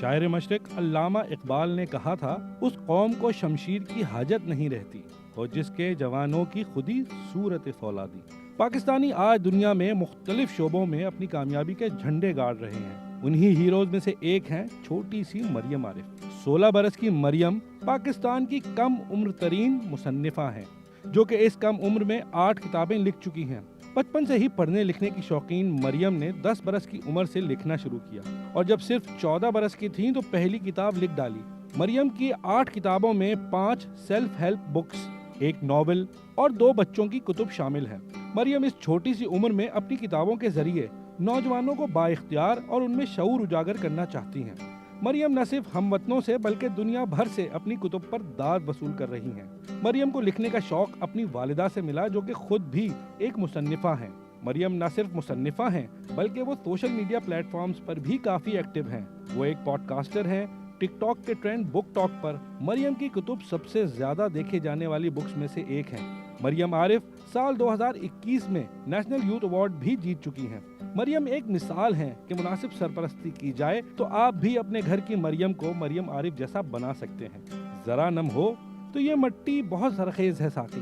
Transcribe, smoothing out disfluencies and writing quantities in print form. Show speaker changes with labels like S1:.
S1: شاعر مشرق علامہ اقبال نے کہا تھا، اس قوم کو شمشیر کی حاجت نہیں رہتی اور جس کے جوانوں کی خودی صورت فولادی۔ پاکستانی آج دنیا میں مختلف شعبوں میں اپنی کامیابی کے جھنڈے گاڑ رہے ہیں۔ انہی ہیروز میں سے ایک ہیں چھوٹی سی مریم عارف۔ 16 برس کی مریم پاکستان کی کم عمر ترین مصنفہ ہیں، جو کہ اس کم عمر میں 8 کتابیں لکھ چکی ہیں۔ بچپن سے ہی پڑھنے لکھنے کی شوقین مریم نے 10 برس کی عمر سے لکھنا شروع کیا اور جب صرف 14 برس کی تھیں تو پہلی کتاب لکھ ڈالی۔ مریم کی 8 کتابوں میں 5 سیلف ہیلپ بکس، 1 ناول اور 2 بچوں کی کتب شامل ہیں۔ مریم اس چھوٹی سی عمر میں اپنی کتابوں کے ذریعے نوجوانوں کو بااختیار اور ان میں شعور اجاگر کرنا چاہتی ہیں۔ مریم نہ صرف ہم وطنوں سے بلکہ دنیا بھر سے اپنی کتب پر داد وصول کر رہی ہیں۔ مریم کو لکھنے کا شوق اپنی والدہ سے ملا، جو کہ خود بھی ایک مصنفہ ہیں۔ مریم نہ صرف مصنفہ ہیں بلکہ وہ سوشل میڈیا پلیٹ فارمز پر بھی کافی ایکٹیو ہیں۔ وہ ایک پوڈ کاسٹر ہیں۔ ٹک ٹاک کے ٹرینڈ بک ٹاک پر مریم کی کتب سب سے زیادہ دیکھے جانے والی بکس میں سے ایک ہیں۔ مریم عارف سال 2021 میں نیشنل یوتھ ایوارڈ بھی جیت چکی ہیں۔ مریم ایک مثال ہیں کہ مناسب سرپرستی کی جائے تو آپ بھی اپنے گھر کی مریم کو مریم عارف جیسا بنا سکتے ہیں۔ ذرا نم ہو تو یہ مٹی بہت زرخیز ہے ساقی۔